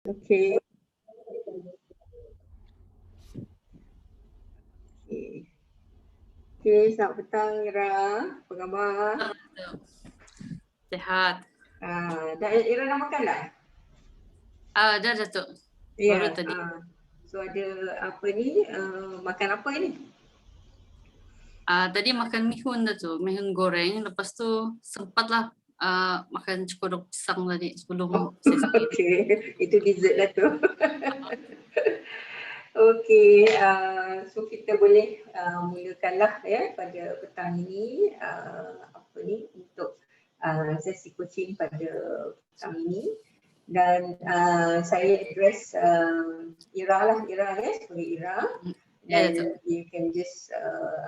Okey. Okey. Okey, selamat petang Ira. Apa khabar? Sehat. Dah Ira dah makan dah? Dah Datuk. Ya. Baru tadi. So ada apa ni? Makan apa ini? Tadi makan mihun Datuk, mihun goreng. Lepas tu sempatlah makan cukodok pisang tadi sebelum sesi. Okey, itu dessert lah tu. Okey, so kita boleh mulakanlah ya pada petang ini apa ni untuk sesi coaching pada petang ini. Dan saya address Ira lah, Ira ya, sebagai Ira. Dan you can just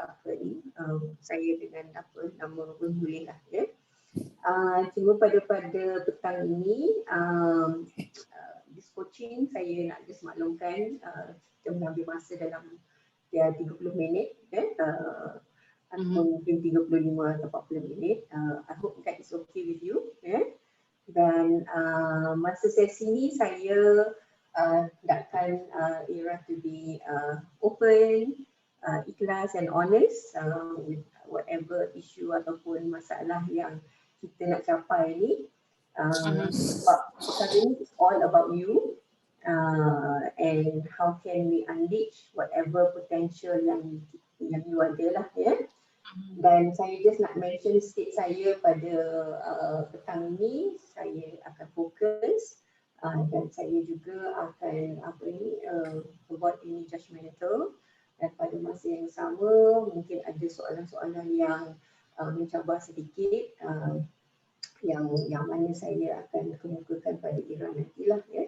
apa ni, saya dengan apa nama pun boleh lah ya. Cuma pada petang ini this coaching saya nak just maklumkan kita mengambil masa dalam 30 minit atau mungkin 35 atau 40 minit. I hope that is okay with you dan masa sesi ni saya hendakkan Ira to be open, ikhlas and honest with whatever issue ataupun masalah yang kita nak capai ni. Sebab perkara ni is all about you and how can we unleash whatever potential yang you ada lah ya. Dan saya just nak mention sikit saya pada petang ini saya akan fokus dan saya juga akan apa ni avoid any judgemental dan pada masa yang sama mungkin ada soalan-soalan yang mencabar sedikit yang mana saya akan kemukakan pada Ira nantilah ya.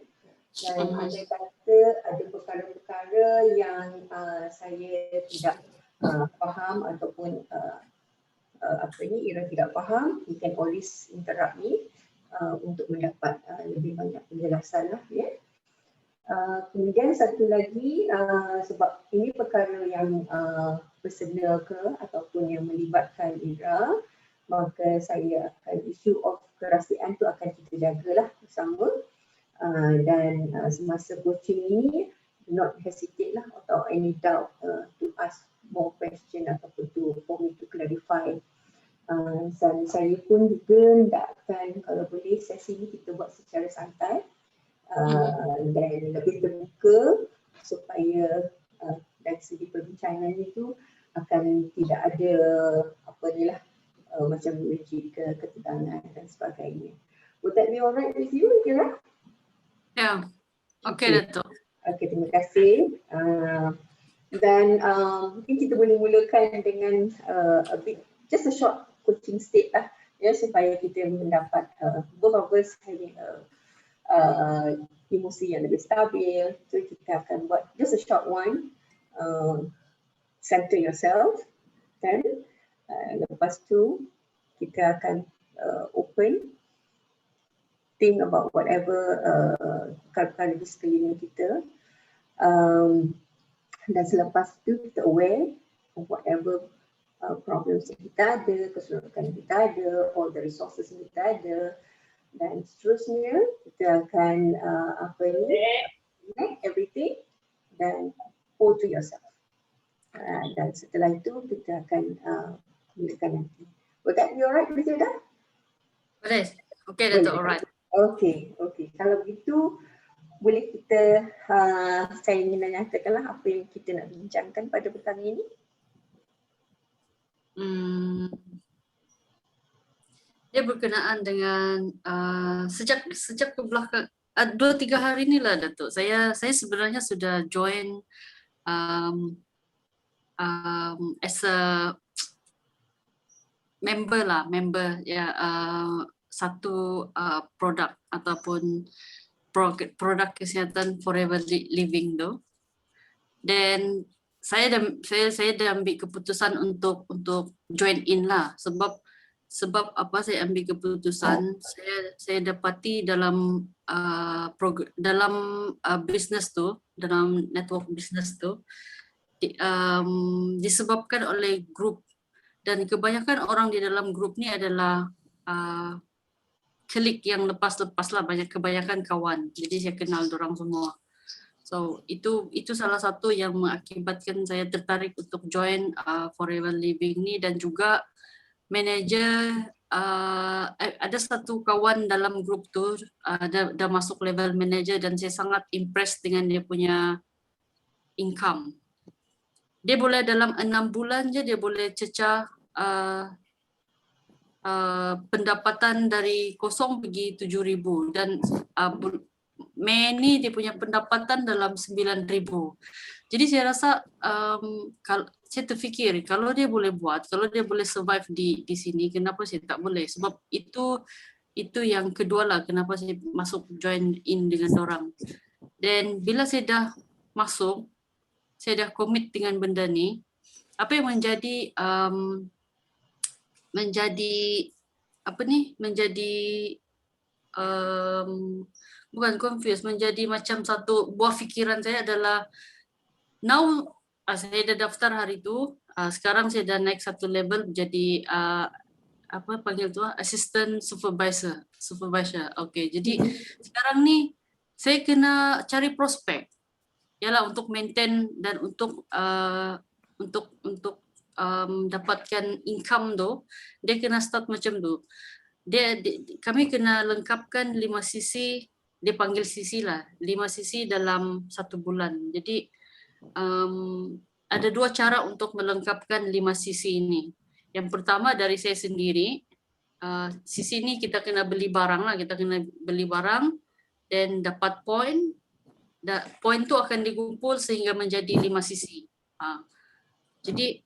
Dan ada kata ada perkara-perkara yang saya tidak faham ataupun apa ni Ira tidak faham, you can always interrupt me untuk mendapat lebih banyak penjelasan lah ya. Kemudian satu lagi sebab ini perkara yang personal ke ataupun yang melibatkan Ira, maka saya akan issue of kerahsiaan tu akan kita jagalah bersama dan semasa coaching ini do not hesitate lah atau any doubt to ask more question ataupun for me to clarify. Dan saya pun juga hendakkan kalau boleh sesi ini kita buat secara santai dan lebih terbuka supaya dari segi perbincangan itu akan tidak ada apa ni lah macam rigid ketegangan dan sebagainya. Would that be alright with you, Ira? Ya, okey Datuk. Okey, terima kasih. Dan mungkin kita boleh mulakan dengan just a short coaching state lah ya supaya kita mendapat both of us having emosi yang lebih stabil. So kita akan buat just a short one. Center yourself. Then lepas tu kita akan open, think about whatever perkara-perkara di sekeliling kita. Dan selepas tu kita aware of whatever problems yang kita ada, keseronokan yang kita ada, all the resources yang kita ada. Dan seterusnya kita akan apa ni, everything dan hold to yourself. Dan setelah itu kita akan mulakan nanti. Would that be alright with you dah? Boleh. Okey Datuk, alright. Okey. Kalau begitu boleh kita saya ingin menyatakanlah apa yang kita nak bincangkan pada petang ini. Dia berkenaan dengan sejak ke belakang 2-3 hari ni lah Datuk. Saya sebenarnya sudah join as a member ya satu produk ataupun produk kesihatan Forever Living tu. Dan saya dah ambil keputusan untuk join in lah sebab apa saya ambil keputusan, saya dapati dalam business tu, dalam network business tu disebabkan oleh grup dan kebanyakan orang di dalam grup ni adalah klik yang lepas-lepas lah, kebanyakan kawan. Jadi saya kenal dorang semua. So itu salah satu yang mengakibatkan saya tertarik untuk join Forever Living ni, dan juga manager ada satu kawan dalam grup tu dah masuk level manager, dan saya sangat impressed dengan dia punya income. Dia boleh dalam 6 bulan je dia boleh cecah pendapatan dari kosong pergi 7,000, dan Mei ni dia punya pendapatan dalam 9,000. Jadi saya rasa saya terfikir kalau dia boleh buat, kalau dia boleh survive di sini, kenapa saya tak boleh? Sebab itu yang kedua lah kenapa saya masuk join in dengan orang. Dan bila saya dah masuk, saya dah commit dengan benda ni, apa yang menjadi bukan confused, menjadi macam satu buah fikiran saya adalah now saya dah daftar hari tu, sekarang saya dah naik satu level menjadi apa panggil tu, assistant supervisor. Okay, jadi sekarang ni saya kena cari prospek ialah untuk maintain dan untuk dapatkan income tu, dia kena start macam tu. Kami kena lengkapkan 5 sisi, dia panggil sisi lah, 5 sisi dalam 1 bulan. Jadi ada 2 cara untuk melengkapkan 5 sisi ini. Yang pertama dari saya sendiri, sisi ini kita kena beli barang lah, kita kena beli barang dan dapat poin. Poin tu akan dikumpul sehingga menjadi 5 sisi. Jadi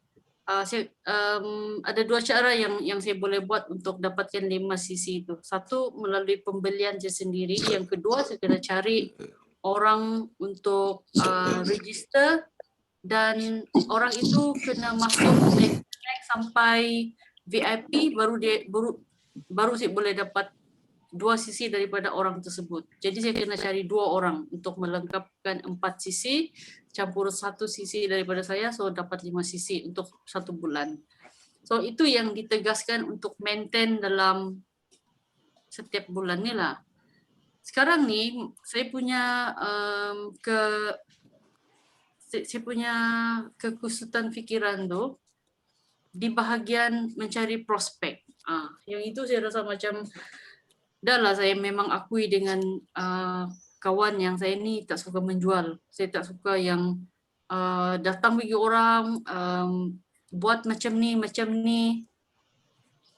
ada 2 cara yang saya boleh buat untuk dapatkan 5 sisi itu. Satu melalui pembelian saya sendiri. Yang kedua saya kena cari orang untuk register, dan orang itu kena masuk naik sampai VIP baru saya boleh dapat 2 sisi daripada orang tersebut. Jadi saya kena cari 2 orang untuk melengkapkan 4 sisi, campur 1 sisi daripada saya, so dapat 5 sisi untuk 1 bulan. So itu yang ditegaskan untuk maintain dalam setiap bulan ni lah. Sekarang ni saya punya kekusutan fikiran tu di bahagian mencari prospek. Yang itu saya rasa macam dah lah, saya memang akui dengan kawan yang saya ni tak suka menjual. Saya tak suka yang datang bagi orang, buat macam ni.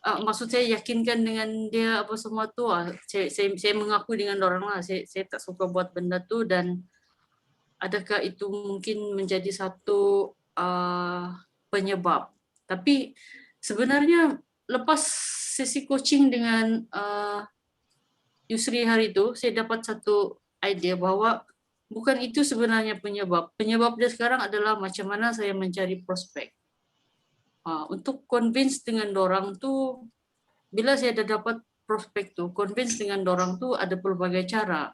Maksud saya yakinkan dengan dia apa semua tu. Saya mengakui dengan orang lah. Saya tak suka buat benda tu, dan adakah itu mungkin menjadi satu penyebab. Tapi sebenarnya lepas sesi coaching dengan Yusri hari itu, saya dapat satu idea bahawa bukan itu sebenarnya penyebab. Penyebab dia sekarang adalah macam mana saya mencari prospek. Untuk convince dengan dorang tu, bila saya dah dapat prospek tu, convince dengan dorang tu ada pelbagai cara.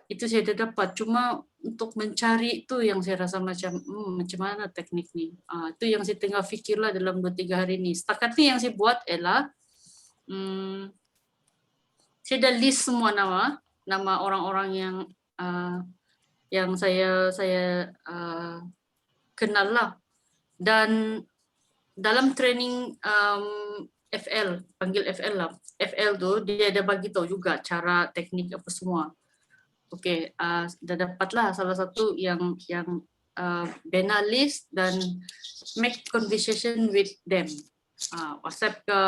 Itu saya dah dapat. Cuma untuk mencari itu yang saya rasa macam mana teknik ni. Itu yang saya tengah fikirlah dalam 2-3 hari ni. Setakat ni yang saya buat ialah saya dah list semua nama orang-orang yang saya kenal lah. Dan dalam training FL, panggil FL lah. FL tu dia ada bagi tahu juga cara teknik apa semua. Okey, dah dapatlah salah satu yang bina list dan make conversation with them. WhatsApp ke,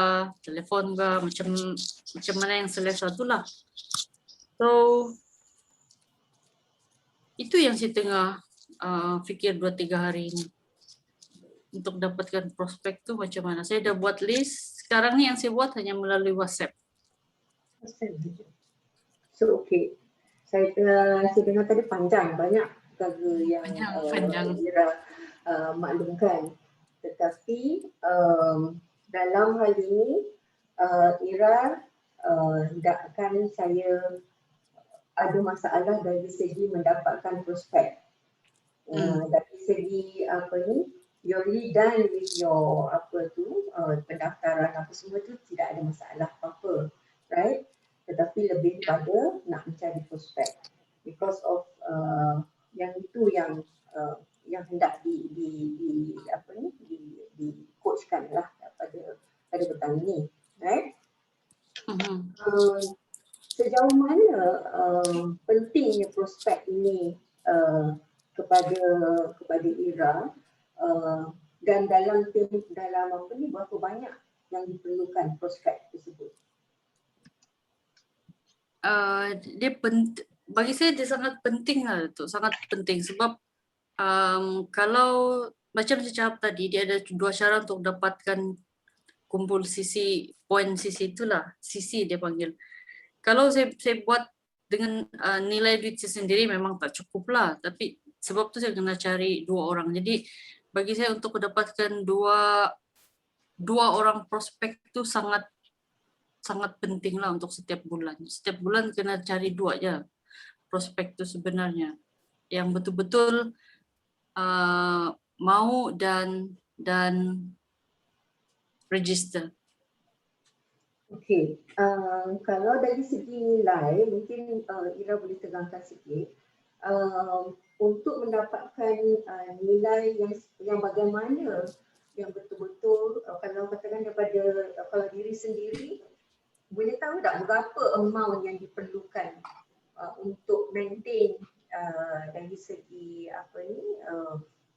telefon ke, macam mana yang selesa tu lah. So itu yang saya tengah fikir 2-3 hari ini untuk dapatkan prospek tu macam mana. Saya dah buat list. Sekarang ni yang saya buat hanya melalui WhatsApp. So okey. Saya dengar tadi panjang, banyak perkara yang Ira maklumkan. Tetapi dalam hal ini Ira hendakkan saya ada masalah dari segi mendapatkan prospek. Dari segi you already done with your pendaftaran apa semua tu, tidak ada masalah apa-apa. right? Tetapi lebih pada nak mencari prospek because of yang itu yang hendak di apa ni di coachkan lah pada petang ini, right? Sejauh mana pentingnya prospek ini kepada Ira dan dalam apa ni berapa banyak yang diperlukan prospek tersebut? Bagi saya dia sangat penting lah tu, sangat penting sebab kalau macam saya cakap tadi, dia ada 2 cara untuk dapatkan kumpul sisi, poin sisi itulah, sisi dia panggil. Kalau saya buat dengan nilai duit saya sendiri memang tak cukup lah, tapi sebab tu saya kena cari 2 orang. Jadi bagi saya untuk mendapatkan dua orang prospek tu sangat penting lah untuk setiap bulan. Setiap bulan kena cari 2 je prospek tu sebenarnya, yang betul-betul mau dan register. Okey, kalau dari segi nilai mungkin Ira boleh terangkan sikit untuk mendapatkan nilai yang bagaimana yang betul-betul kalau katakan daripada kalau diri sendiri boleh tahu tak berapa amount yang diperlukan untuk maintain dari segi apa ni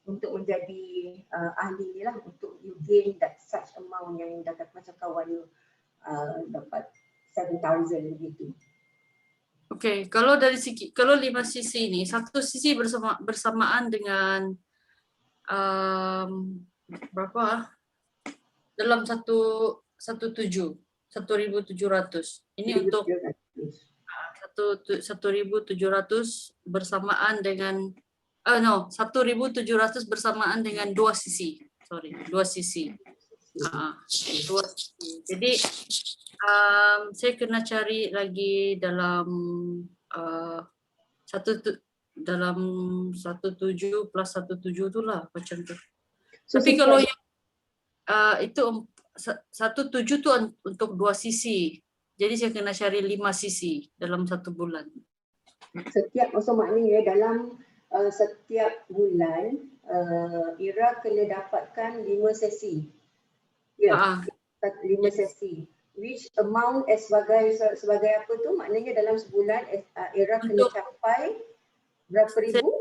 untuk menjadi ahli ni lah, untuk you gain that such amount yang dapat macam kawan you dapat 7,000 begitu. Okey, kalau dari segi, kalau 5 sisi ni, satu sisi bersamaan dengan berapa? Dalam 1,700. Ini untuk 1,700 bersamaan dengan 1,700 bersamaan dengan 2 sisi. Sorry, 2 sisi. 2 sisi. Jadi saya kena cari lagi dalam 1,7 plus 1,7 tu lah macam tu. Tapi kalau yang itu 1,7 tu untuk 2 sisi. Jadi saya kena cari 5 sisi dalam 1 bulan. Setiap, maknanya dalam setiap bulan Ira kena dapatkan 5 sesi. Ya, 5 sesi. Which amount sebagai apa tu? Maknanya dalam sebulan Ira kena capai berapa ribu?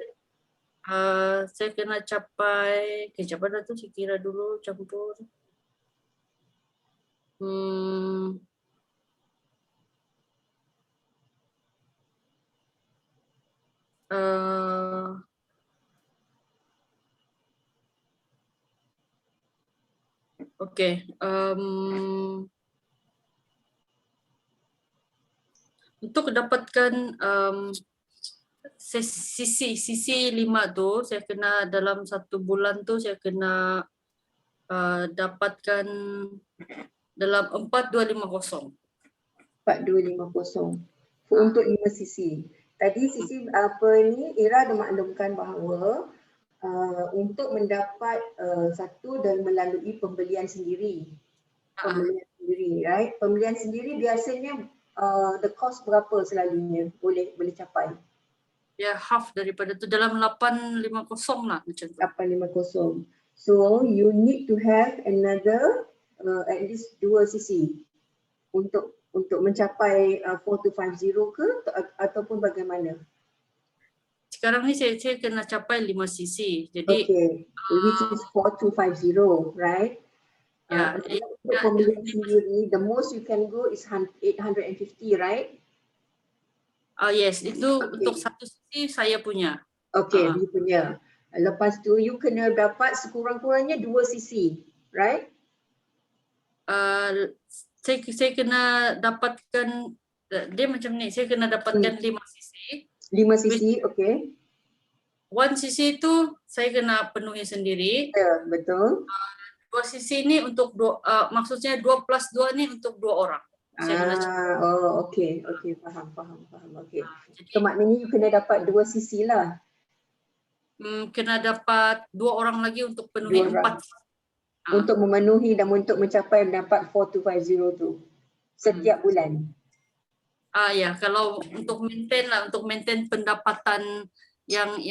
Saya kena capai, capai dah tu saya kira dulu campur. Okey, untuk dapatkan sisi 5 tu, saya kena dalam 1 bulan tu saya kena dapatkan dalam 4,250. 4,250 untuk 5 sisi. Tadi sisi apa ni Ira ada maklumkan bahawa untuk mendapat satu dan melalui pembelian sendiri. Right? Pembelian sendiri biasanya the cost berapa selalunya boleh capai? Ya, half daripada tu, dalam 850 lah macam tu. 850. So you need to have another at least 2 sisi untuk mencapai 4250 ke ataupun bagaimana? Sekarang ni saya kena capai 5 sisi. Jadi which is 4250, right? Untuk pembelian sendiri, the most you can go is 850, right? Yes, itu untuk satu sisi saya punya. You punya. Lepas tu you kena dapat sekurang-kurangnya 2 sisi, right? Saya kena dapatkan, dia macam ni, saya kena dapatkan 5 sisi. 5 sisi, okey. 1 sisi itu saya kena penuhi sendiri. Ya, betul. 2 sisi ni untuk maksudnya 2 plus 2 ni untuk 2 orang. Okey, faham. Okey. So maknanya you kena dapat 2 sisi lah. Kena dapat 2 orang lagi untuk penuhi 4. Untuk memenuhi dan untuk mencapai dapat 4250 tu setiap bulan. Ya, kalau untuk maintain pendapatan yang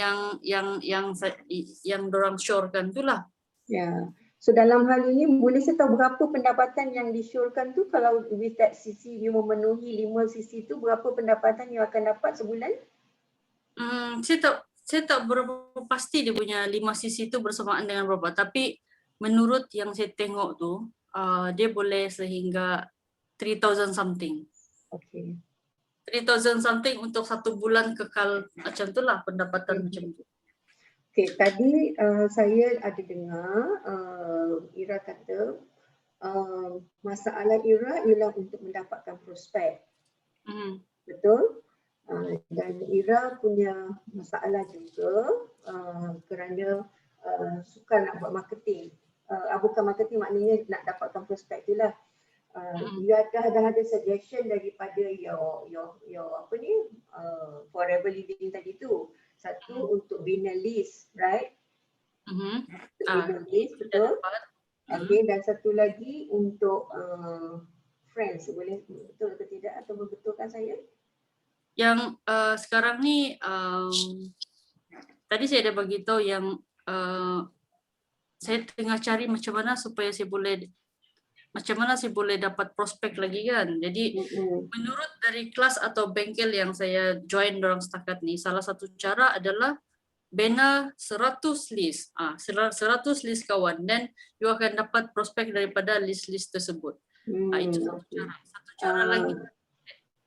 dorang syorkan itulah. Ya. So dalam hal ini boleh saya tahu berapa pendapatan yang disyorkan tu, kalau with that sisi you memenuhi 5 sisi tu, berapa pendapatan you akan dapat sebulan? Saya tak berapa pasti dia punya 5 sisi itu bersamaan dengan berapa, tapi menurut yang saya tengok tu dia boleh sehingga 3,000 something. Okay. 3,000 something untuk 1 bulan kekal macam tu lah pendapatan macam tu. Okay, tadi saya ada dengar Ira kata masalah Ira ialah untuk mendapatkan prospek. Betul? Dan Ira punya masalah juga kerana suka nak buat marketing. Bukan marketing, maknanya nak dapatkan prospek tu lah. You dah ada suggestion daripada your apa ni forever living tadi tu. Satu untuk bina list, right? Bina list, betul? Okay, dan satu lagi untuk friends. Boleh betul ke tidak atau membetulkan saya? Yang sekarang ni tadi saya ada bagi tahu yang saya tengah cari macam mana saya boleh dapat prospek lagi kan. Jadi menurut dari kelas atau bengkel yang saya join dorang setakat ni, salah satu cara adalah bina 100 list. 100 list kawan, dan you akan dapat prospek daripada list-list tersebut. Itu satu cara. Satu cara lagi.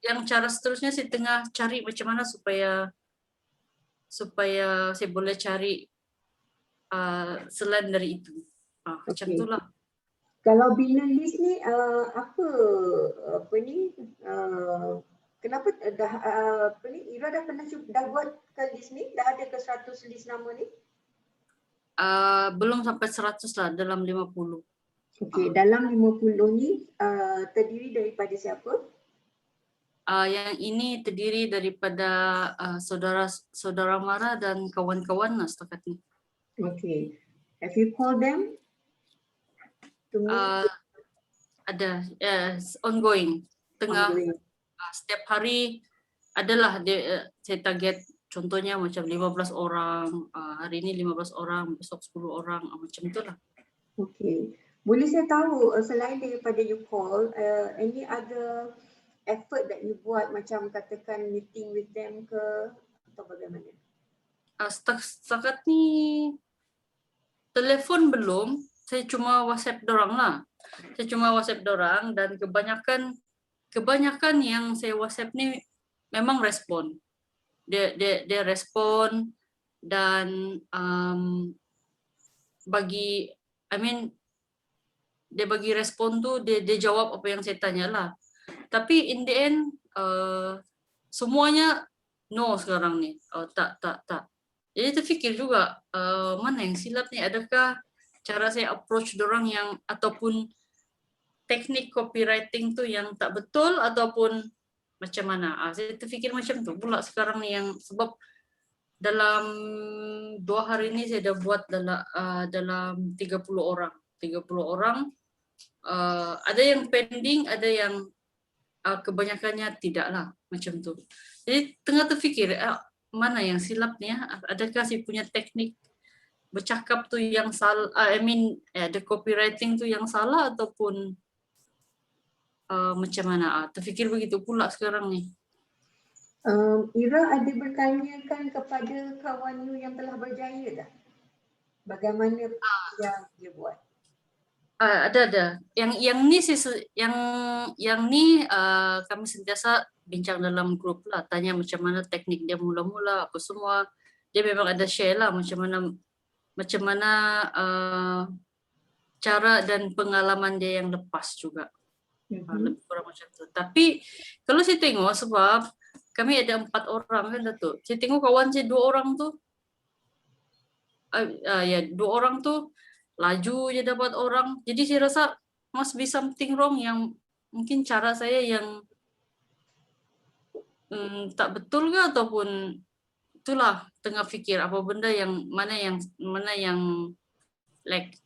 Yang cara seterusnya saya tengah cari macam mana supaya saya boleh cari selain dari itu. Macam itulah. Kalau bina list ni kenapa Ira dah pernah buat ke list ni? Dah ada ke 100 list nama ni? Belum sampai 100 lah, dalam 50. Okey, dalam 50 ni terdiri daripada siapa? Yang ini terdiri daripada saudara mara dan kawan-kawan lah setakat ni. Okay. Have you called them? Ada, ongoing. Setiap hari adalah saya target, contohnya macam 15 orang, hari ini 15 orang, besok 10 orang, macam itulah. Okay. Boleh saya tahu selain daripada you call, any other effort that you buat, macam katakan meeting with them ke atau bagaimana? Setakat ni telefon belum, saya cuma WhatsApp dorang lah. Saya cuma WhatsApp dorang dan kebanyakan yang saya WhatsApp ni memang respon. Dia respon dan dia bagi respon tu, dia jawab apa yang saya tanya lah. Tapi in the end semuanya no sekarang ni. Tak. Jadi terfikir juga mana yang silap ni, adakah cara saya approach dorang yang ataupun teknik copywriting tu yang tak betul ataupun macam mana. Saya terfikir macam tu pula sekarang ni, yang sebab dalam 2 hari ni saya dah buat dalam 30 orang. 30 orang. Ada yang pending, ada yang kebanyakannya tidak lah, macam tu. Jadi tengah terfikir mana yang silap ni, adakah saya punya teknik bercakap tu yang salah, the copywriting tu yang salah ataupun macam mana. Terfikir begitu pula sekarang ni. Ira ada bertanyakan kepada kawan you yang telah berjaya tak? Bagaimana yang dia buat? Ada. Yang ni kami sentiasa bincang dalam grup lah, tanya macam mana teknik dia mula-mula, apa semua. Dia memang ada share lah macam mana cara dan pengalaman dia yang lepas juga. Lebih kurang macam tu. Tapi kalau saya tengok, sebab kami ada 4 orang kan Datuk. Saya tengok kawan saya 2 orang tu, 2 orang tu laju je dapat orang. Jadi saya rasa must be something wrong, yang mungkin cara saya yang tak betul ke, ataupun itulah tengah fikir apa benda yang mana yang like.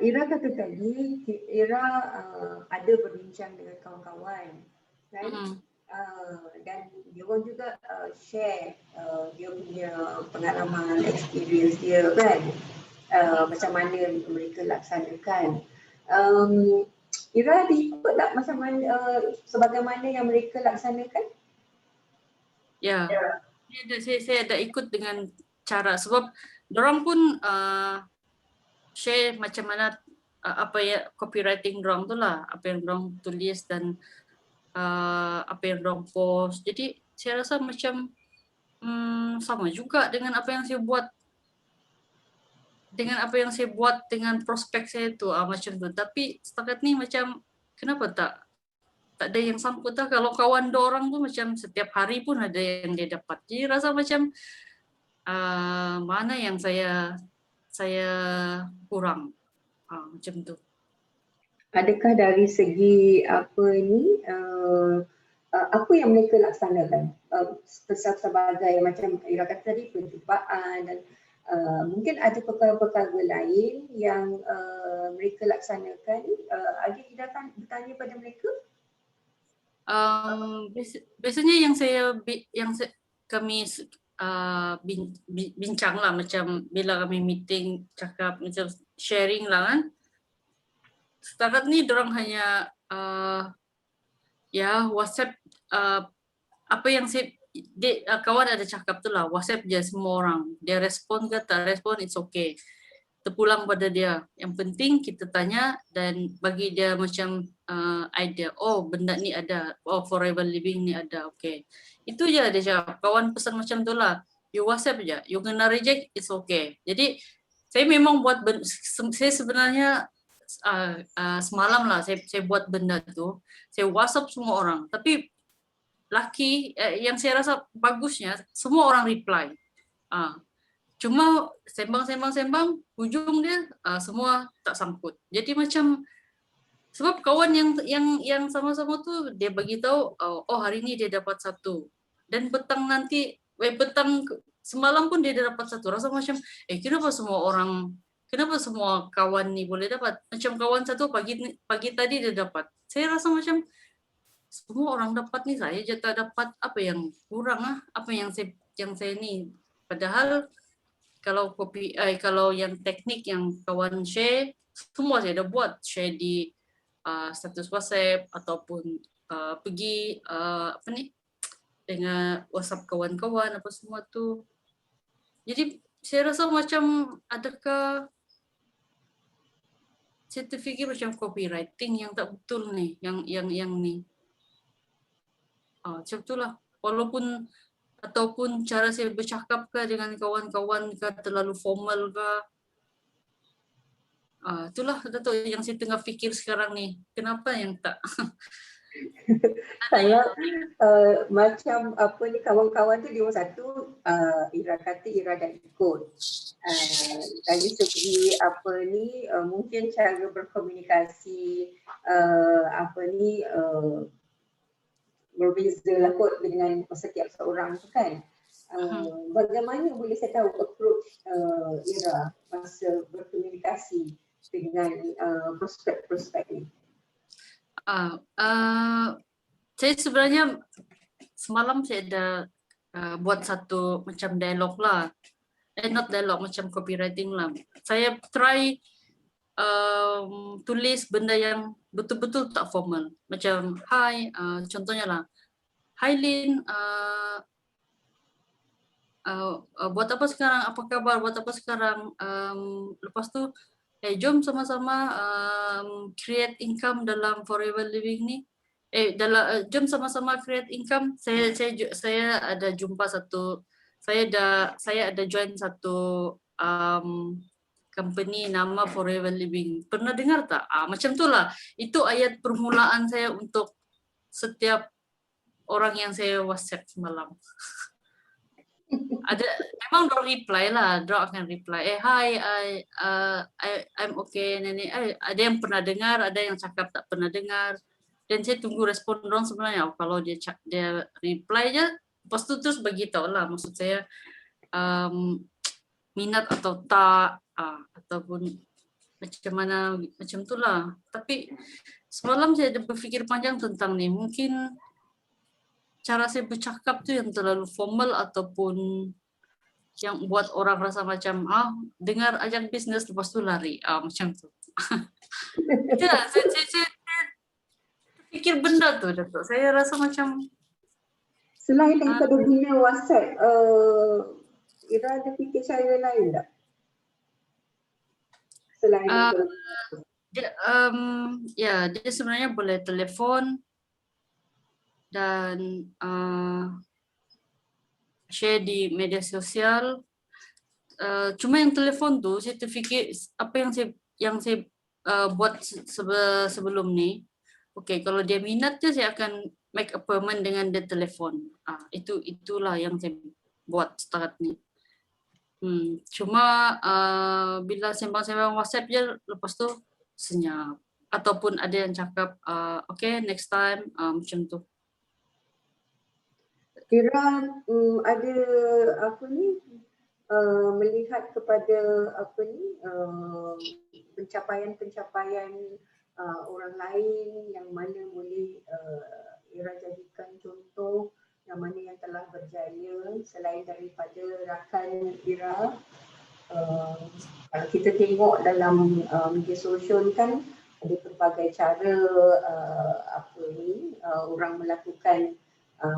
Ira kata tadi, Ira ada berbincang dengan kawan-kawan. kan. Mm. Dan dia orang juga share dia punya pengalaman, experience dia kan, macam mana mereka laksanakan. Ira ada ikut tak macam mana sebagaimana yang mereka laksanakan? Ya, saya ada ikut dengan cara, sebab dorang pun share macam mana apa ya copywriting dorang tu lah, apa yang dorang tulis dan apa yang dorang post. Jadi saya rasa macam sama juga dengan apa yang saya buat dengan prospek saya tu macam tu. Tapi setakat ni macam kenapa tak ada yang sangkut lah. Kalau kawan dorang tu macam setiap hari pun ada yang dia dapat. Jadi rasa macam mana yang saya kurang macam tu. Adakah dari segi apa yang mereka laksanakan sebagai macam Ira kata tadi perjumpaan dan mungkin ada perkara-perkara lain yang mereka laksanakan. Ada Ira bertanya pada mereka? Biasanya kami bincang lah, macam bila kami meeting cakap macam sharing lah kan. Setakat ni dorang hanya WhatsApp apa yang kawan ada cakap tu lah, WhatsApp je semua orang. Dia respon ke tak respon, it's okay. Terpulang pada dia. Yang penting kita tanya dan bagi dia macam idea. Oh, benda ni ada. Oh, forever living ni ada. Okay. Itu je dia cakap. Kawan pesan macam tu lah. You WhatsApp je. You kena reject, it's okay. Jadi, saya memang saya sebenarnya semalam lah saya buat benda tu. Saya WhatsApp semua orang. Tapi, yang saya rasa bagusnya, semua orang reply. Cuma sembang, hujung dia semua tak sangkut. Jadi macam sebab kawan yang sama-sama tu dia bagi tahu oh hari ni dia dapat 1 dan petang semalam pun dia dapat 1. Rasa macam kenapa semua kawan ni boleh dapat? Macam kawan satu pagi tadi dia dapat. Saya rasa macam semua orang dapat ni, saya je tak dapat. Apa yang kurang apa yang saya ni, padahal kalau yang teknik yang kawan share, semua saya dah buat, share di status WhatsApp ataupun pergi dengan WhatsApp kawan-kawan apa semua tu. Jadi saya rasa macam adakah saya terfikir macam copywriting yang tak betul ni, yang ni. Macam itulah. Walaupun ataupun cara saya bercakap ke dengan kawan-kawan ke terlalu formal ke. Itulah Dato' yang saya tengah fikir sekarang ni. Kenapa yang tak? Saya macam kawan-kawan tu dia orang satu, Ira kata Ira dah ikut. Dari segi mungkin cara berkomunikasi berbeza lah kot dengan setiap seorang tu kan. Bagaimana boleh saya tahu approach Ira masa berkomunikasi dengan prospek-prospek ni? Saya sebenarnya semalam saya ada buat satu macam dialog lah. Not dialog, macam copywriting lah. Saya try tulis benda yang betul-betul tak formal. Macam, hi, contohnya lah. Hi Lin, buat apa sekarang? Apa kabar? Buat apa sekarang? Lepas tu, jom sama-sama create income dalam forever living ni. Jom sama-sama create income. Saya ada jumpa saya ada join satu company nama Forever Living. Pernah dengar tak? Macam tu lah. Itu ayat permulaan saya untuk setiap orang yang saya WhatsApp semalam. Memang dorang reply lah. Dorang akan reply. Hi, I'm okay, nenek. Ada yang pernah dengar, ada yang cakap tak pernah dengar. Dan saya tunggu respon dorang sebenarnya. Kalau dia reply je, lepas tu terus beritahu lah. Maksud saya, minat atau tak, ataupun macam mana, macam tu lah. Tapi semalam saya ada berfikir panjang tentang ni. Mungkin cara saya bercakap tu yang terlalu formal ataupun yang buat orang rasa macam dengar ajang bisnes lepas tu lari macam tu. Saya fikir benda tu Datuk. Saya rasa macam Selain daripada guna WhatsApp, Ira ada fikir cara lain tak? Selain dia sebenarnya boleh telefon dan share di media sosial. Cuma yang telefon tu saya terfikir apa yang saya buat sebelum ni. Okay, kalau dia minat je saya akan make appointment dengan dia telefon. Itulah yang saya buat setakat ni. Cuma bila sembang-sembang WhatsApp je, lepas tu senyap. Ataupun ada yang cakap, okay next time, macam tu. Ira ada melihat kepada pencapaian-pencapaian orang lain yang mana boleh Ira jadikan contoh, yang mana yang telah berjaya selain daripada rakan Ira. Kalau kita tengok dalam media sosial kan ada pelbagai cara orang melakukan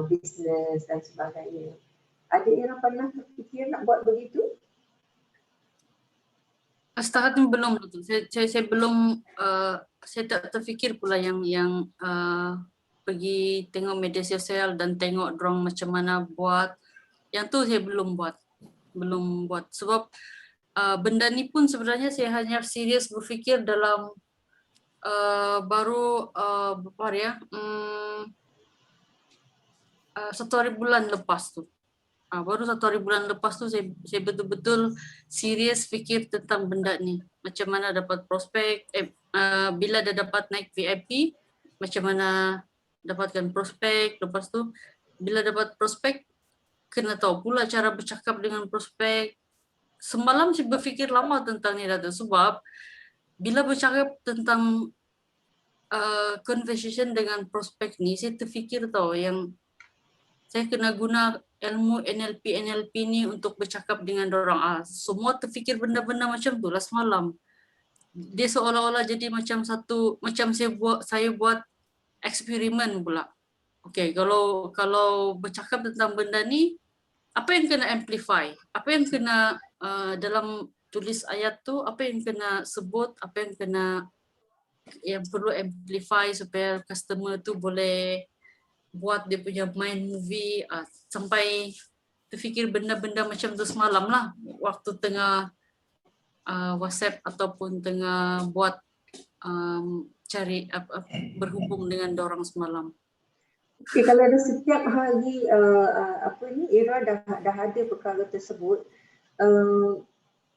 bisnes dan sebagainya. Ada Ira pernah terfikir nak buat begitu? Setakat ni belum. Saya belum, saya tak terfikir pula yang pergi tengok media sosial dan tengok dorang macam mana buat. Yang tu saya belum buat. Sebab benda ni pun sebenarnya saya hanya serius berfikir dalam baru berapa hari ya? 1 hari bulan lepas tu. Baru 1 hari bulan lepas tu saya betul-betul serius fikir tentang benda ni. Macam mana dapat prospek, bila dah dapat naik VIP, macam mana dapatkan prospek. Lepas tu bila dapat prospek, kena tahu pula cara bercakap dengan prospek. Semalam saya berfikir lama tentang ni Datuk, sebab bila bercakap tentang conversation dengan prospek ni, saya terfikir tahu yang saya kena guna ilmu NLP ni untuk bercakap dengan orang. Semua terfikir benda-benda macam tu lah semalam. Dia seolah-olah jadi macam saya buat eksperimen pula. Okay, kalau bercakap tentang benda ni, apa yang kena amplify? Apa yang kena dalam tulis ayat tu, apa yang kena sebut, apa yang perlu amplify supaya customer tu boleh buat dia punya mind movie, sampai terfikir benda-benda macam tu semalam lah waktu tengah WhatsApp ataupun tengah buat cari berhubung dengan dorang semalam. Okay, kalau ada setiap hari Ira dah ada perkara tersebut,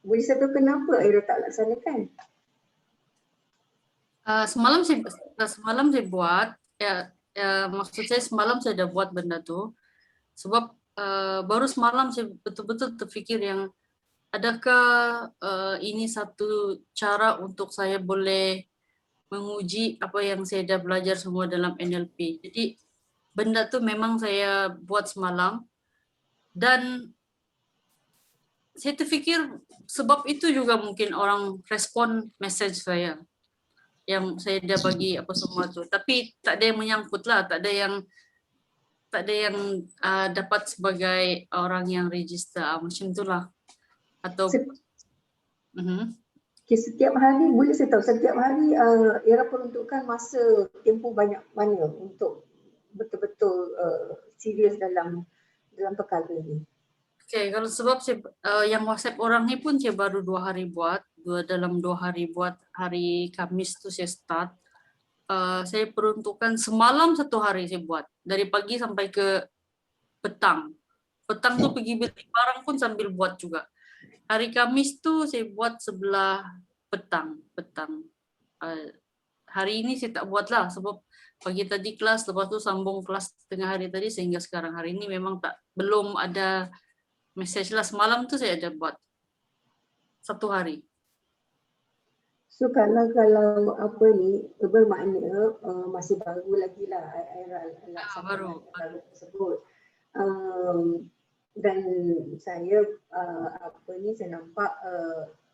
boleh saya tahu kenapa Ira tak laksanakan? Semalam saya buat, maksud saya semalam saya dah buat benda tu sebab baru semalam saya betul-betul terfikir yang adakah ini satu cara untuk saya boleh menguji apa yang saya dah belajar semua dalam NLP. Jadi benda tu memang saya buat semalam dan saya terfikir sebab itu juga mungkin orang respon message saya yang saya dah bagi apa semua tu, tapi tak ada yang menyangkut lah, tak ada yang dapat sebagai orang yang register macam itulah. Atau setiap hari, boleh saya tahu setiap hari Ira peruntukkan masa tempoh banyak mana untuk betul-betul serius dalam perkara ni? Okay, kalau sebab saya, yang WhatsApp orang ni pun saya baru 2 hari buat, dalam 2 hari buat, hari Khamis tu saya start. Saya peruntukkan semalam 1 hari saya buat, dari pagi sampai ke petang. Petang tu pergi beli barang pun sambil buat juga. Hari Khamis tu saya buat sebelah petang. Hari ini saya tak buat lah sebab pagi tadi kelas, lepas tu sambung kelas tengah hari tadi sehingga sekarang. Hari ini memang belum ada message lah. Semalam tu saya ada buat 1 hari. So kalau apa ni bermakna masih baru lagi lah era Baru. baru tersebut. Dan saya apa ni saya nampak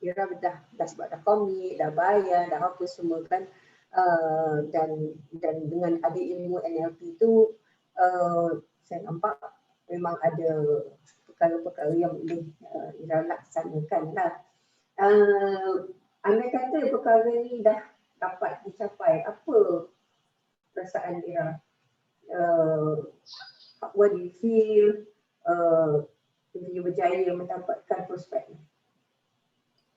Ira dah sebab dah komit, dah bayar, dah apa semua kan. Dan dengan ada ilmu NLP tu saya nampak memang ada perkara-perkara yang boleh Ira laksanakan lah. Andai kata perkara ni dah dapat dicapai, apa perasaan Ira? What do you feel bila you berjaya mendapatkan prospek ni?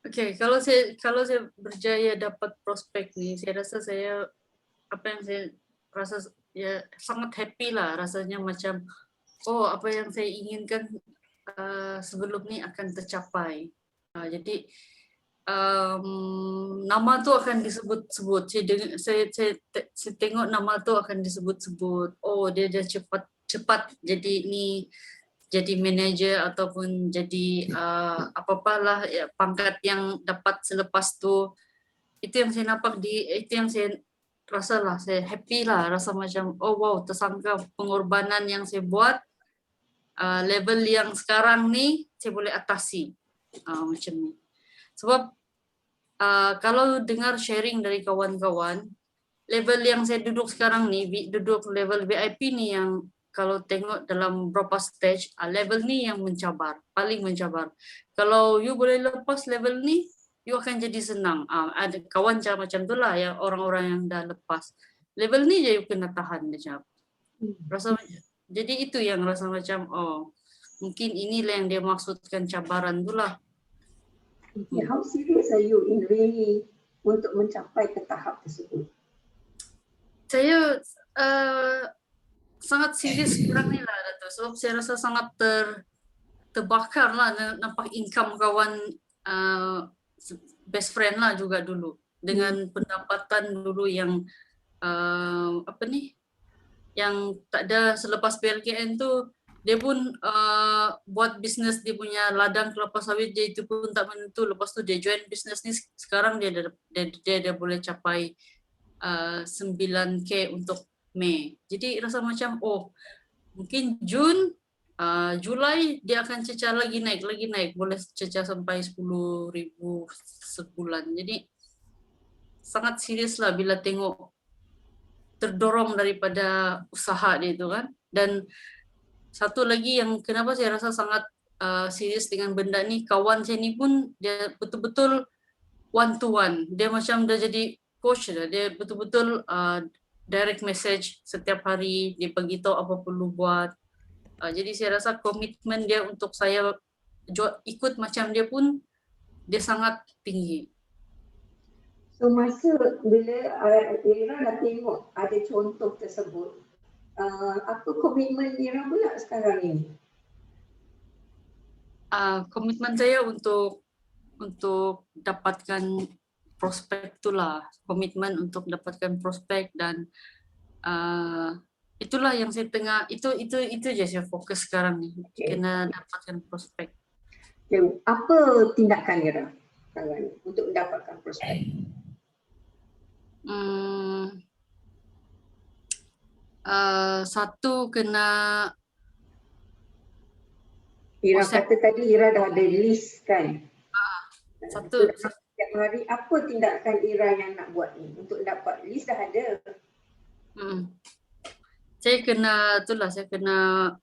Okay, kalau saya berjaya dapat prospek ni, saya rasa saya rasa ya sangat happy lah, rasanya macam apa yang saya inginkan sebelum ni akan tercapai. Jadi nama tu akan disebut-sebut. Saya tengok nama tu akan disebut-sebut. Oh, dia dah cepat jadi manager ataupun jadi apa-apalah ya, pangkat yang dapat selepas tu. Itu yang saya nampak itu yang saya rasa lah, saya happy lah, rasa macam oh wow, tersangka pengorbanan yang saya buat, level yang sekarang ni saya boleh atasi macam ni. Sebab kalau dengar sharing dari kawan-kawan, level yang saya duduk sekarang ni, duduk level VIP ni yang kalau tengok dalam berapa stage, level ni yang mencabar, paling mencabar. Kalau you boleh lepas level ni, you akan jadi senang. Ada kawan macam tu lah, yang orang-orang yang dah lepas. Level ni je you kena tahan macam. Jadi itu yang rasa macam, mungkin inilah yang dia maksudkan cabaran tu lah. Okay, how serious are you in really untuk mencapai ke tahap tersebut? Saya sangat serius sekarang ni lah, Dato'. Sebab saya rasa sangat terbakar lah nampak income kawan best friend lah juga dulu. Dengan pendapatan dulu yang yang tak ada selepas PLKN tu, dia pun buat bisnes dia punya ladang kelapa sawit dia itu pun tak menentu. Lepas tu dia join bisnes ni, sekarang dia dah boleh capai 9K untuk Mei. Jadi rasa macam mungkin Jun, Julai dia akan cecah lagi naik, boleh cecah sampai 10,000 sebulan. Jadi sangat serius lah bila tengok terdorong daripada usaha dia itu kan. Dan satu lagi yang kenapa saya rasa sangat serius dengan benda ni, kawan saya ni pun dia betul-betul one to one. Dia macam dah jadi coach dah. Dia betul-betul direct message setiap hari, dia beritahu apa perlu buat. Jadi saya rasa komitmen dia untuk saya ikut macam dia pun dia sangat tinggi. So masa bila Ira dah tengok ada contoh tersebut, apa komitmen Ira pula sekarang ini? Komitmen saya untuk dapatkan prospek itulah, komitmen untuk dapatkan prospek dan itulah yang saya tengah itu je saya fokus sekarang ni. Kena dapatkan prospek. Okay. Apa tindakan Ira sekarang ni untuk mendapatkan prospek? Satu kena Ira kata tadi Ira dah ada list kan? Satu setiap hari apa tindakan Ira yang nak buat ni untuk dapat list dah ada? Saya kena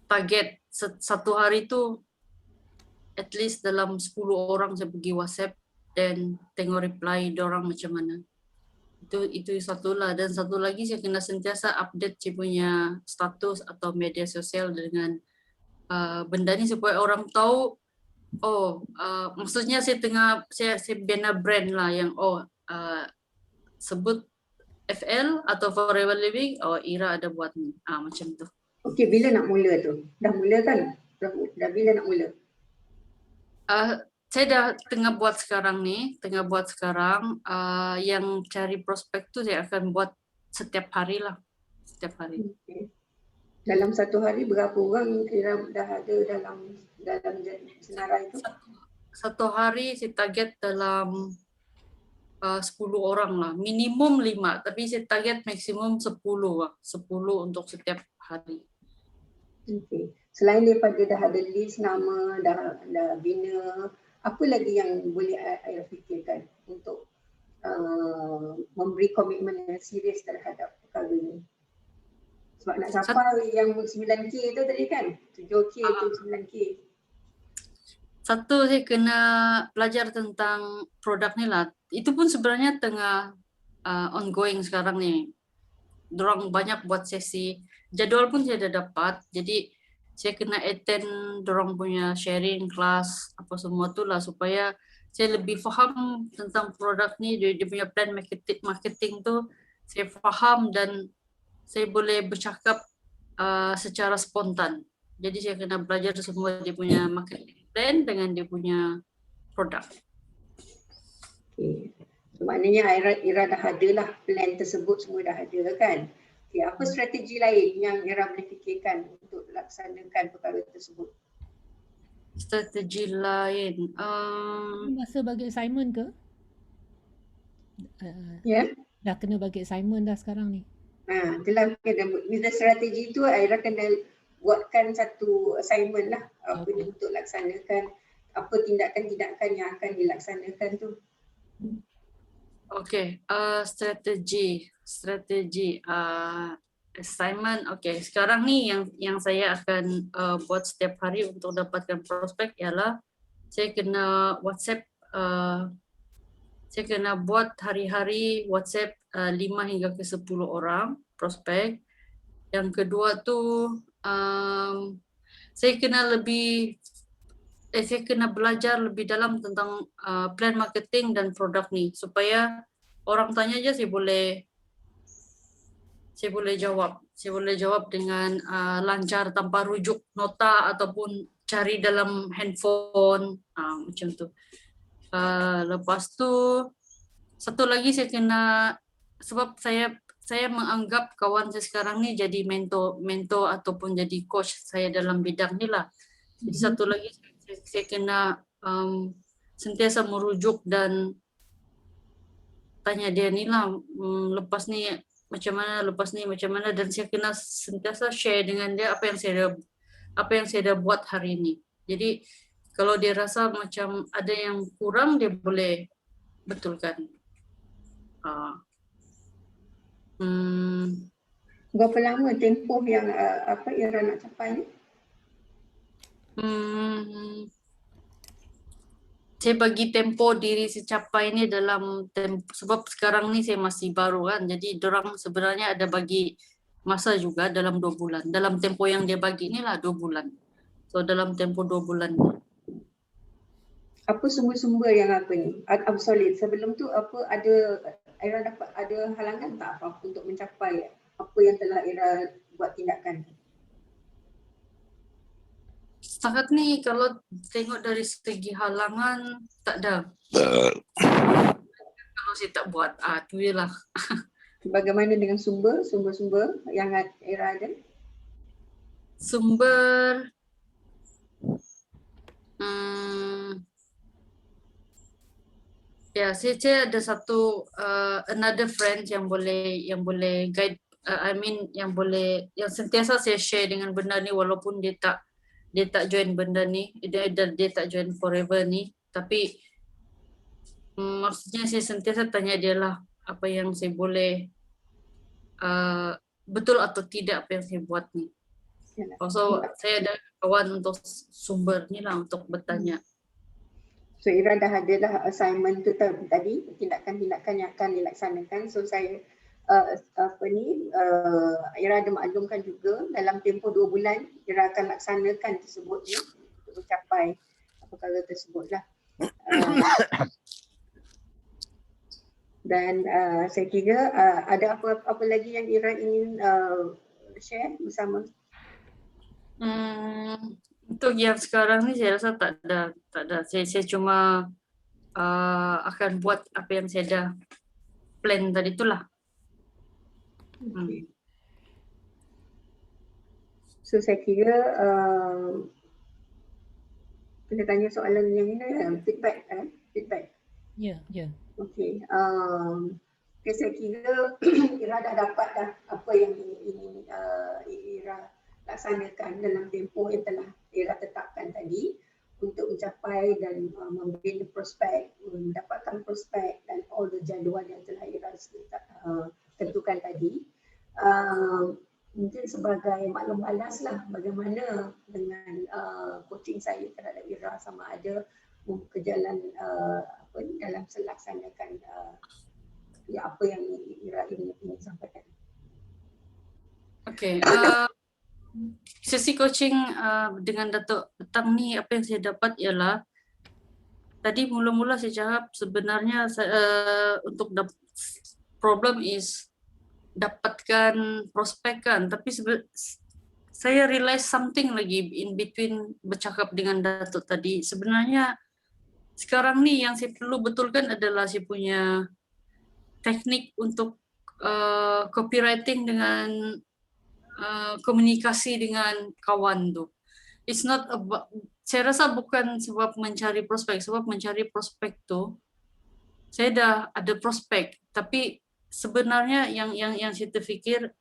target satu hari tu at least dalam 10 orang saya pergi WhatsApp dan tengok reply diorang macam mana. Itu satu lah. Dan satu lagi saya kena sentiasa update saya punya status atau media sosial dengan benda ni supaya orang tahu maksudnya saya bina brand lah yang sebut FL atau Forever Living, Ira ada buat ni. Macam tu. Okey, bila nak mula tu? Dah mula kan? Dah bila nak mula? Saya dah tengah buat sekarang. Yang cari prospek tu saya akan buat setiap hari lah. Setiap hari. Okay. Dalam satu hari berapa orang Ira dah ada dalam senarai itu? Satu hari saya target dalam 10 orang lah, minimum 5, tapi saya target maksimum 10 lah, 10 untuk setiap hari. Okay. Selain daripada dah ada list nama, dah bina, apa lagi yang boleh Aira fikirkan untuk memberi komitmen yang serius terhadap perkara ni? Sebab nak capai yang 9K tu tadi kan, 7K tu 9K. Satu, saya kena belajar tentang produk ni lah. Itu pun sebenarnya tengah ongoing sekarang ni. Dorang banyak buat sesi. Jadual pun saya dah dapat. Jadi saya kena attend dorang punya sharing kelas apa semua tu lah supaya saya lebih faham tentang produk ni, dia punya plan marketing tu saya faham dan saya boleh bercakap secara spontan. Jadi saya kena belajar semua dia punya marketing plan dengan dia punya produk. Okay. So, maknanya Ira dah ada lah plan tersebut, semua dah ada kan. Okay. Apa strategi lain yang Ira boleh fikirkan untuk laksanakan perkara tersebut? Strategi lain. Masa bagi assignment ke? Ya. Dah kena bagi assignment dah sekarang ni. Dalam business strategi tu Aira kena buatkan satu assignment lah apa ni untuk laksanakan apa tindakan-tindakan yang akan dilaksanakan tu. Okay, strategi assignment. Okay, sekarang ni yang saya akan buat setiap hari untuk dapatkan prospek ialah saya kena WhatsApp, saya kena buat hari-hari WhatsApp 5 hingga ke 10 orang prospek. Yang kedua tu saya kena belajar lebih dalam tentang plan marketing dan produk ni supaya orang tanya aja saya boleh jawab dengan lancar tanpa rujuk nota ataupun cari dalam handphone macam tu. Lepas tu satu lagi saya kena, sebab saya menganggap kawan saya sekarang ni jadi mentor ataupun jadi coach saya dalam bidang ni lah. Jadi satu lagi saya kena sentiasa merujuk dan tanya dia ni lah, lepas ni macam mana, dan saya kena sentiasa share dengan dia apa yang saya dah buat hari ni. Jadi kalau dia rasa macam ada yang kurang, dia boleh betulkan. Berapa lama tempoh yang Ira nak capai ni? Saya bagi tempo diri saya capai ni dalam sebab sekarang ni saya masih baru kan, jadi dorang sebenarnya ada bagi masa juga dalam 2 bulan. Dalam tempo yang dia bagi ni lah 2 bulan. So dalam tempo 2 bulan ni. Apa sumber-sumber yang apa ni? Sorry, sebelum tu apa Ira dapat ada halangan tak apa untuk mencapai apa yang telah Ira buat tindakan? Setakat ni kalau tengok dari segi halangan tak ada. Kalau saya tak buat, tu je lah. Bagaimana dengan sumber-sumber yang Ira ada? Sumber ya, saya ada satu another friend yang boleh guide, yang sentiasa saya share dengan benda ni walaupun dia tak join benda ni, dia tak join forever ni, tapi maksudnya saya sentiasa tanya dia lah apa yang saya boleh betul atau tidak apa yang saya buat ni. So saya ada kawan untuk sumber ni lah untuk bertanya. So Ira dah ada lah assignment tu tadi, tindakan-tindakan yang akan dilaksanakan. So saya Ira ada maklumkan juga dalam tempoh 2 bulan Ira akan laksanakan tersebut ni untuk mencapai perkara tersebut lah. Dan saya kira ada apa lagi yang Ira ingin share bersama? Untuk yang sekarang ni saya rasa tak ada. Saya cuma akan buat apa yang saya dah plan tadi itulah. Okay. So saya kira kita tanya soalan yang ini, feedback. Ya, ya. Okey. Okay, saya kira Ira dah dapat dah apa yang ingin Ira laksanakan dalam tempoh yang telah Ira tetapkan tadi untuk mencapai dan membina prospek, mendapatkan prospek dan all the jadual yang telah Ira tentukan tadi. Mungkin sebagai maklum balas lah bagaimana dengan coaching saya terhadap Ira, sama ada berjalan dalam melaksanakan apa yang Ira ingin sampaikan. Okay. Sesi coaching dengan Datuk petang ni, apa yang saya dapat ialah tadi mula-mula saya cakap sebenarnya untuk problem is dapatkan prospek kan, tapi saya realize something lagi in between bercakap dengan Datuk tadi. Sebenarnya sekarang ni yang saya perlu betulkan adalah saya punya teknik untuk copywriting dengan komunikasi dengan kawan tu. It's not about, saya rasa bukan sebab mencari prospek, sebab mencari prospek tu saya dah ada prospek, tapi sebenarnya yang saya terfikir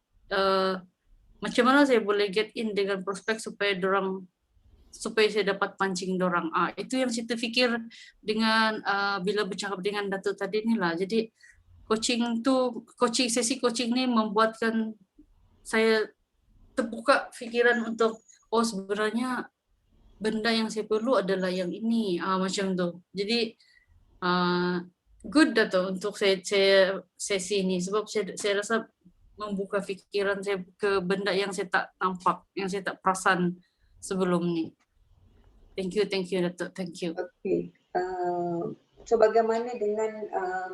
macam mana saya boleh get in dengan prospek supaya saya dapat pancing dorang. Itu yang saya terfikir dengan bila bercakap dengan Datuk tadi ni lah. Jadi sesi coaching ni membuatkan saya terbuka fikiran untuk sebenarnya benda yang saya perlu adalah yang ini, macam tu. Jadi good dah tu untuk saya sesi ni, sebab saya rasa membuka fikiran saya ke benda yang saya tak nampak, yang saya tak perasan sebelum ni. Thank you Datuk, thank you. Okay. So bagaimana dengan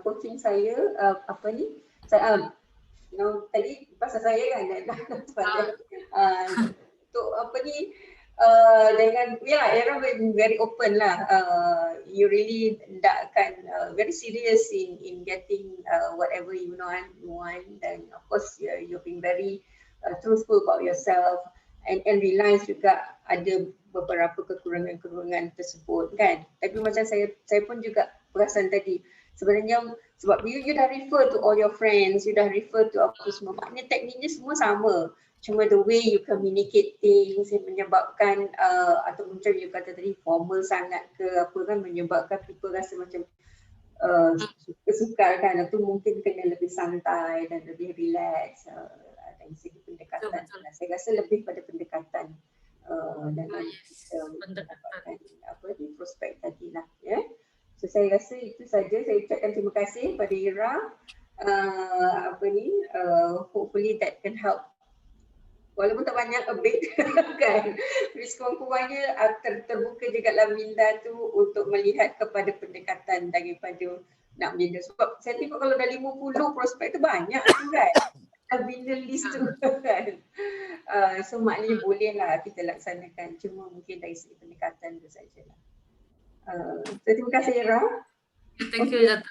coaching saya tadi pasal saya kan untuk dengan Ira very open lah. You really hendakkan very serious in getting whatever you want, dan of course you've been very truthful about yourself and realize juga ada beberapa kekurangan tersebut kan. Tapi macam saya pun juga perasan tadi, sebenarnya sebab you dah refer to all your friends, you dah refer to apa semua, maknanya tekniknya semua sama. Cuma the way you communicate things yang menyebabkan atau macam you kata tadi formal sangat ke apa kan, menyebabkan people rasa macam sukar kan. Itu mungkin kena lebih santai dan lebih relax dari segi pendekatan. Saya rasa lebih pada pendekatan dalam mendapatkan prospek tadi lah, ya. So saya rasa itu saja. Saya ucapkan terima kasih pada Ira. Hopefully that can help. Walaupun tak banyak, a bit kan. Tapi sekurang-kurangnya terbuka juga lah minda tu untuk melihat kepada pendekatan daripada nak bina. Sebab saya tengok kalau dah 50 prospek tu banyak tu kan. Dah bina list tu kan. So maknanya boleh lah kita laksanakan. Cuma mungkin dari segi pendekatan tu sajalah. So terima kasih Ira. Thank you Datuk.